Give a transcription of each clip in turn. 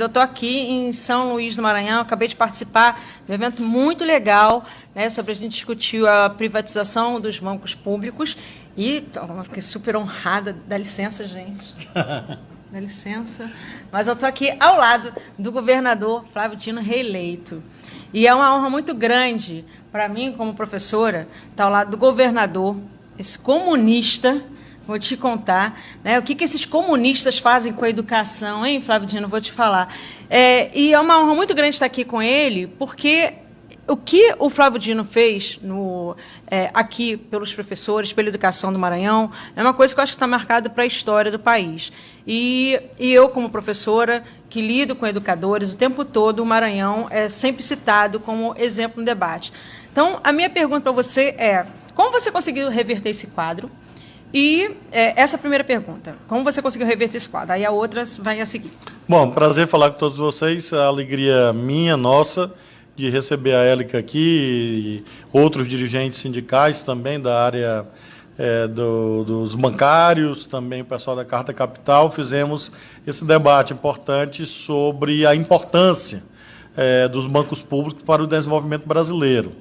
Eu estou aqui em São Luís do Maranhão, acabei de participar de um evento muito legal, né, sobre a gente discutir a privatização dos bancos públicos e fiquei super honrada. Dá licença, gente. Dá licença. Mas eu estou aqui ao lado do governador Flávio Dino reeleito. E é uma honra muito grande para mim, como professora, estar ao lado do governador, esse comunista. Vou te contar, né, o que esses comunistas fazem com a educação, hein, Flávio Dino? Vou te falar. E é uma honra muito grande estar aqui com ele, porque o que o Flávio Dino fez aqui pelos professores, pela educação do Maranhão, é uma coisa que eu acho que está marcada para a história do país. E eu, como professora, que lido com educadores o tempo todo, o Maranhão é sempre citado como exemplo no debate. Então, a minha pergunta para você é, como você conseguiu reverter esse quadro? E essa é a primeira pergunta. Como você conseguiu reverter esse quadro? Aí a outra vai a seguir. Bom, prazer falar com todos vocês. A alegria minha, nossa, de receber a Élica aqui e outros dirigentes sindicais também da área dos bancários, também o pessoal da Carta Capital. Fizemos esse debate importante sobre a importância dos bancos públicos para o desenvolvimento brasileiro.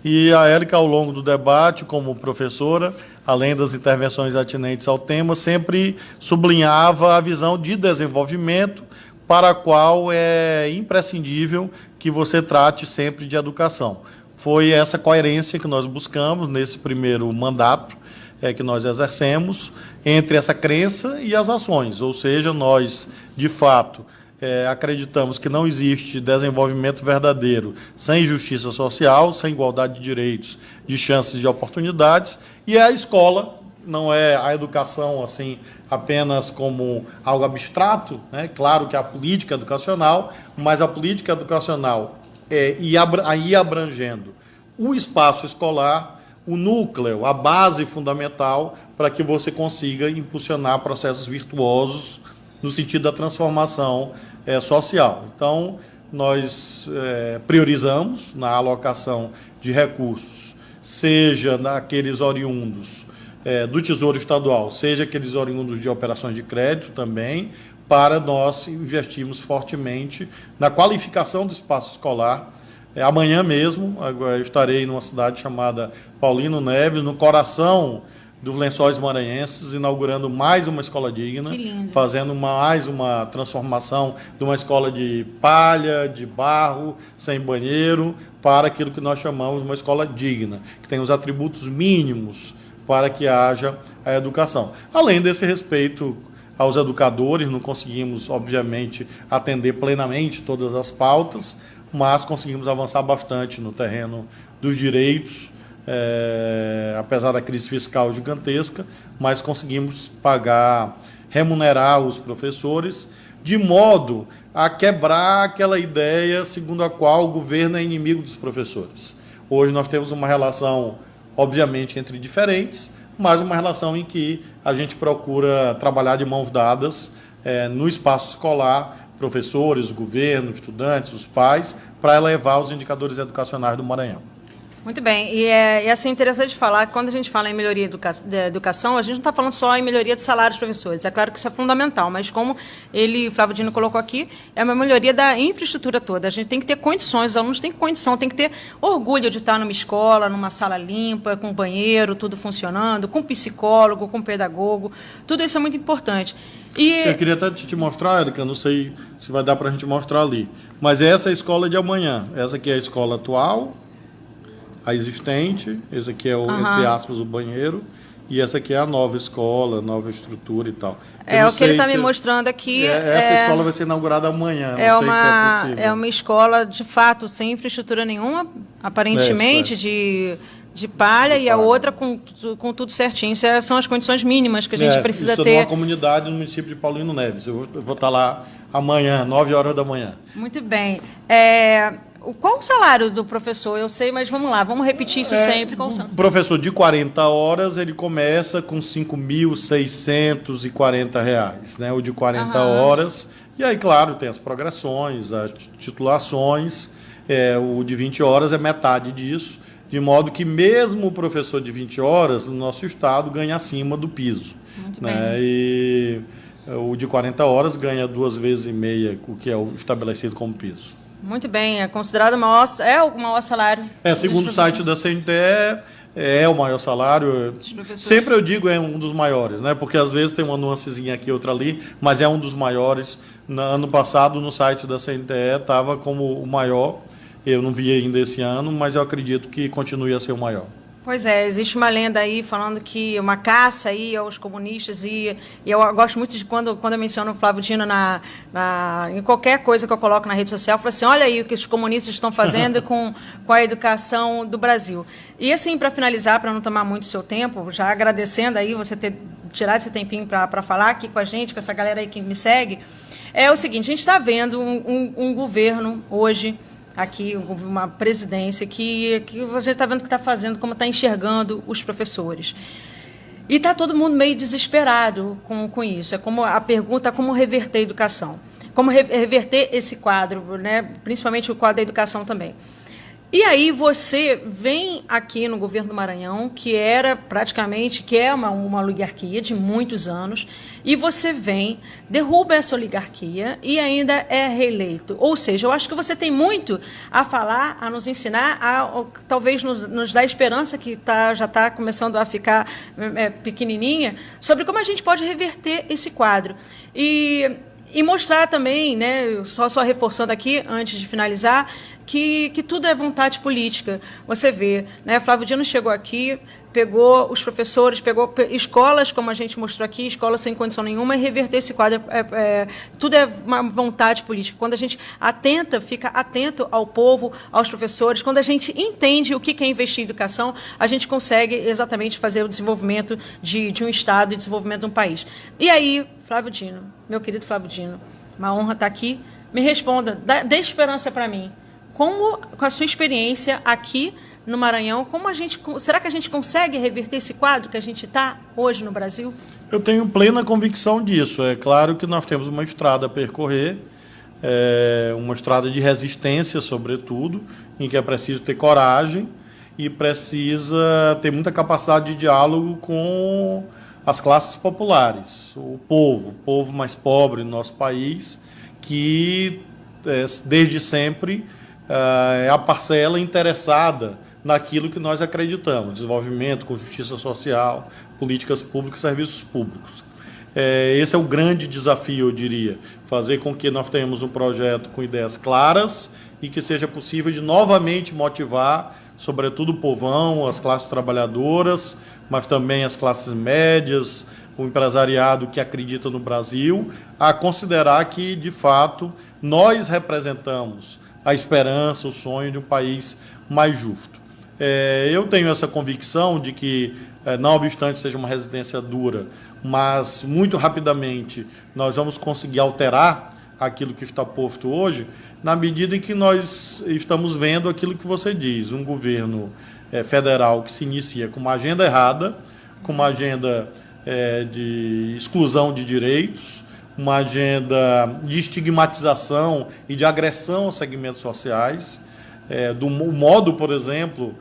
E a Élica, ao longo do debate, como professora, além das intervenções atinentes ao tema, sempre sublinhava a visão de desenvolvimento para a qual é imprescindível que você trate sempre de educação. Foi essa coerência que nós buscamos nesse primeiro mandato que nós exercemos entre essa crença e as ações, ou seja, nós, de fato, acreditamos que não existe desenvolvimento verdadeiro sem justiça social, sem igualdade de direitos, de chances de oportunidades, e a escola não é a educação assim apenas como algo abstrato, né? Claro que a política educacional, mas a política educacional aí abrangendo o espaço escolar, o núcleo, a base fundamental para que você consiga impulsionar processos virtuosos no sentido da transformação social. Então, nós priorizamos na alocação de recursos, seja naqueles oriundos do Tesouro Estadual, seja aqueles oriundos de operações de crédito também, para nós investirmos fortemente na qualificação do espaço escolar. Amanhã mesmo, eu estarei numa cidade chamada Paulino Neves, no coração dos Lençóis Maranhenses, inaugurando mais uma escola digna, fazendo mais uma transformação de uma escola de palha, de barro, sem banheiro, para aquilo que nós chamamos de uma escola digna, que tem os atributos mínimos para que haja a educação. Além desse respeito aos educadores, não conseguimos, obviamente, atender plenamente todas as pautas, mas conseguimos avançar bastante no terreno dos direitos, apesar da crise fiscal gigantesca, mas conseguimos remunerar os professores, de modo a quebrar aquela ideia segundo a qual o governo é inimigo dos professores. Hoje nós temos uma relação, obviamente, entre diferentes, mas uma relação em que a gente procura trabalhar de mãos dadas no espaço escolar, professores, o governo, estudantes, os pais, para elevar os indicadores educacionais do Maranhão. Muito bem, e é assim, interessante falar que quando a gente fala em melhoria da educação, a gente não está falando só em melhoria de salários dos professores, é claro que isso é fundamental, mas como o Flávio Dino colocou aqui, é uma melhoria da infraestrutura toda, a gente tem que ter condições, os alunos têm condição, tem que ter orgulho de estar numa escola, numa sala limpa, com banheiro, tudo funcionando, com psicólogo, com pedagogo, tudo isso é muito importante. Eu queria até te mostrar, Élica, não sei se vai dar para a gente mostrar ali, mas essa é a escola de amanhã, essa aqui é a escola atual, a existente, esse aqui é entre aspas, o banheiro, e essa aqui é a nova escola, nova estrutura e tal. O que ele está me mostrando aqui. Essa escola vai ser inaugurada amanhã, não sei se é possível. É uma escola, de fato, sem infraestrutura nenhuma, aparentemente, de palha, e a outra com tudo certinho. Isso são as condições mínimas que a gente precisa ter. Isso é uma comunidade no município de Paulino Neves. Eu vou estar lá amanhã, 9 horas da manhã. Muito bem. Qual o salário do professor? Eu sei, mas vamos lá, vamos repetir isso sempre. O professor de 40 horas, ele começa com R$ 5.640, né? O de 40 horas. E aí, claro, tem as progressões, as titulações. O de 20 horas é metade disso, de modo que mesmo o professor de 20 horas, no nosso estado, ganha acima do piso. Muito né? bem. E o de 40 horas ganha 2,5 vezes o que é o estabelecido como piso. Muito bem, é considerado o maior salário. Segundo o site da CNTE, é o maior salário. Sempre eu digo é um dos maiores, né? Porque às vezes tem uma nuancezinha aqui, outra ali, mas é um dos maiores. Ano passado, no site da CNTE, estava como o maior. Eu não vi ainda esse ano, mas eu acredito que continue a ser o maior. Pois é, existe uma lenda aí falando que uma caça aí aos comunistas e eu gosto muito de quando eu menciono o Flávio Dino em qualquer coisa que eu coloco na rede social, eu falo assim, olha aí o que os comunistas estão fazendo com a educação do Brasil. E assim, para finalizar, para não tomar muito seu tempo, já agradecendo aí você ter tirado esse tempinho para falar aqui com a gente, com essa galera aí que me segue, é o seguinte, a gente está vendo um governo hoje, aqui uma presidência que a gente está vendo o que está fazendo, como está enxergando os professores. E está todo mundo meio desesperado com isso. É como a pergunta, como reverter a educação. Como reverter esse quadro, né? Principalmente o quadro da educação também. E aí você vem aqui no governo do Maranhão, que é uma oligarquia de muitos anos, e você vem, derruba essa oligarquia e ainda é reeleito. Ou seja, eu acho que você tem muito a falar, a nos ensinar, talvez nos dar esperança, que já está começando a ficar pequenininha, sobre como a gente pode reverter esse quadro. E mostrar também, né, só reforçando aqui, antes de finalizar, que tudo é vontade política. Você vê, né, Flávio Dino chegou aqui, pegou os professores, pegou escolas, como a gente mostrou aqui, escolas sem condição nenhuma, e reverter esse quadro. Tudo é uma vontade política. Quando a gente fica atento ao povo, aos professores, quando a gente entende o que é investir em educação, a gente consegue exatamente fazer o desenvolvimento de um Estado e desenvolvimento de um país. E aí, Flávio Dino, meu querido Flávio Dino, uma honra estar aqui. Me responda, dê esperança para mim. Como, com a sua experiência aqui no Maranhão, será que a gente consegue reverter esse quadro que a gente está hoje no Brasil? Eu tenho plena convicção disso. É claro que nós temos uma estrada a percorrer, uma estrada de resistência, sobretudo, em que é preciso ter coragem e precisa ter muita capacidade de diálogo com as classes populares, o povo mais pobre do nosso país, que desde sempre é a parcela interessada naquilo que nós acreditamos, desenvolvimento com justiça social, políticas públicas, serviços públicos. Esse é o grande desafio, eu diria, fazer com que nós tenhamos um projeto com ideias claras e que seja possível de novamente motivar, sobretudo o povão, as classes trabalhadoras, mas também as classes médias, o empresariado que acredita no Brasil, a considerar que, de fato, nós representamos a esperança, o sonho de um país mais justo. Eu tenho essa convicção de que, não obstante seja uma resistência dura, mas muito rapidamente nós vamos conseguir alterar aquilo que está posto hoje, na medida em que nós estamos vendo aquilo que você diz, um governo federal que se inicia com uma agenda errada, com uma agenda de exclusão de direitos, uma agenda de estigmatização e de agressão aos segmentos sociais, do modo, por exemplo,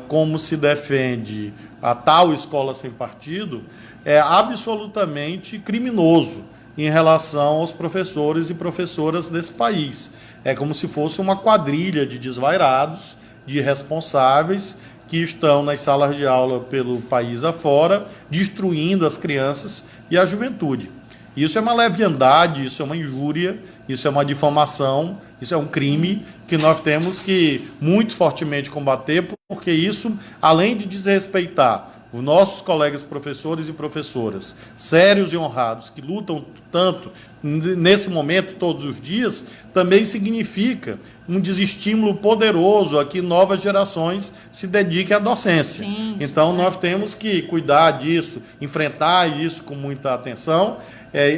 como se defende a tal escola sem partido, é absolutamente criminoso em relação aos professores e professoras desse país. É como se fosse uma quadrilha de desvairados, de irresponsáveis, que estão nas salas de aula pelo país afora, destruindo as crianças e a juventude. Isso é uma leviandade, isso é uma injúria, isso é uma difamação, isso é um crime que nós temos que muito fortemente combater, porque isso, além de desrespeitar os nossos colegas professores e professoras, sérios e honrados, que lutam tanto nesse momento, todos os dias, também significa um desestímulo poderoso a que novas gerações se dediquem à docência. Sim, então, nós temos que cuidar disso, enfrentar isso com muita atenção,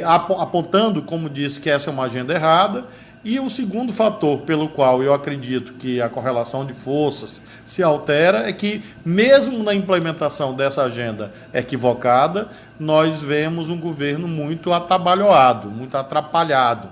apontando, como disse, que essa é uma agenda errada. E o segundo fator pelo qual eu acredito que a correlação de forças se altera é que, mesmo na implementação dessa agenda equivocada, nós vemos um governo muito atabalhoado, muito atrapalhado,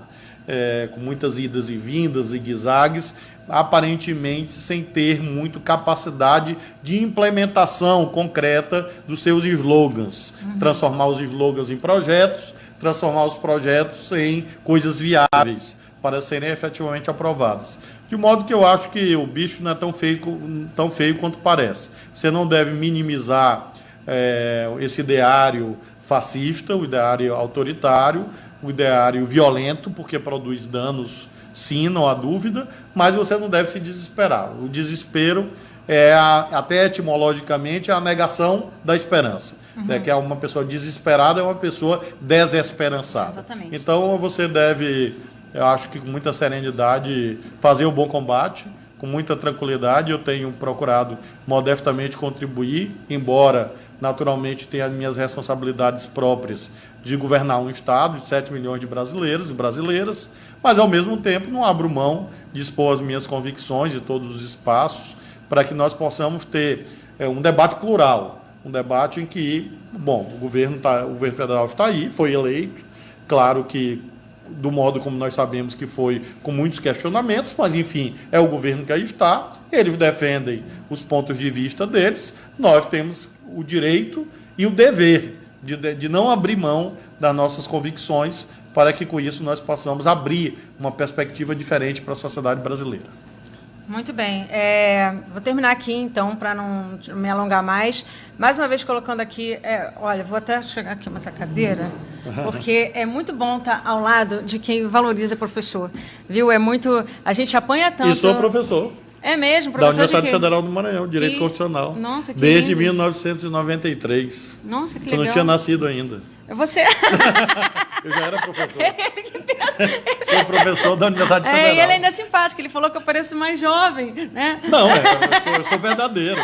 com muitas idas e vindas, zigue-zagues, aparentemente sem ter muito capacidade de implementação concreta dos seus slogans, transformar os slogans em projetos, transformar os projetos em coisas viáveis para serem efetivamente aprovadas. De modo que eu acho que o bicho não é tão feio quanto parece. Você não deve minimizar esse ideário fascista, o ideário autoritário, o ideário violento, porque produz danos, sim, não há dúvida, mas você não deve se desesperar. O desespero até etimologicamente, a negação da esperança. Que é uma pessoa desesperada, é uma pessoa desesperançada. Exatamente. Então você deve, eu acho que com muita serenidade, fazer um bom combate, com muita tranquilidade. Eu tenho procurado modestamente contribuir, embora naturalmente tenha as minhas responsabilidades próprias de governar um Estado de 7 milhões de brasileiros e brasileiras, mas ao mesmo tempo não abro mão de expor as minhas convicções e todos os espaços para que nós possamos ter um debate plural, um debate em que, bom, o governo federal está aí, foi eleito, claro que do modo como nós sabemos que foi, com muitos questionamentos, mas enfim, é o governo que aí está, eles defendem os pontos de vista deles, nós temos o direito e o dever de não abrir mão das nossas convicções, para que com isso nós possamos abrir uma perspectiva diferente para a sociedade brasileira. Muito bem. Vou terminar aqui, então, para não me alongar mais. Mais uma vez colocando aqui... olha, vou até chegar aqui nessa cadeira, porque é muito bom estar ao lado de quem valoriza professor. Viu? A gente apanha tanto... E sou professor. É mesmo? Da Professor Universidade Federal do Maranhão, Direito Constitucional. Nossa, que desde lindo. 1993. Nossa, que Tu legal. não tinha nascido ainda. Você... Eu já era professor. Sou professor da Universidade Federal. E ele ainda é simpático, ele falou que eu pareço mais jovem, né? Não, eu sou verdadeiro,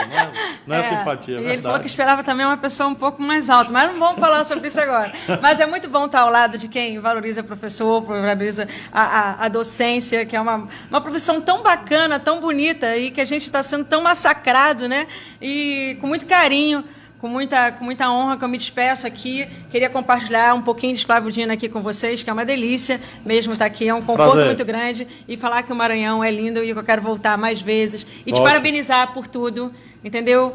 não é simpatia, é verdade. E ele falou que esperava também uma pessoa um pouco mais alta, mas não vamos falar sobre isso agora. Mas é muito bom estar ao lado de quem valoriza professor, valoriza a docência, que é uma profissão tão bacana, tão bonita, e que a gente está sendo tão massacrado, né? E com muito carinho, com muita honra que eu me despeço aqui. Queria compartilhar um pouquinho de esclavudina aqui com vocês, que é uma delícia mesmo estar aqui, é um conforto Prazer. muito grande. E falar que o Maranhão é lindo e que eu quero voltar mais vezes. E te Ótimo. parabenizar por tudo, entendeu?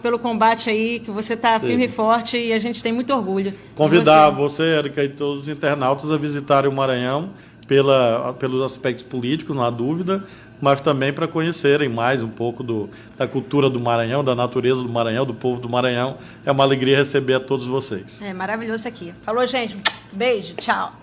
Pelo combate aí, que você está firme e forte, e a gente tem muito orgulho. de Convidar você, Érica, e todos os internautas a visitarem o Maranhão pelos aspectos políticos, não há dúvida, mas também para conhecerem mais um pouco da cultura do Maranhão, da natureza do Maranhão, do povo do Maranhão. É uma alegria receber a todos vocês. É maravilhoso aqui. Falou, gente. Beijo. Tchau.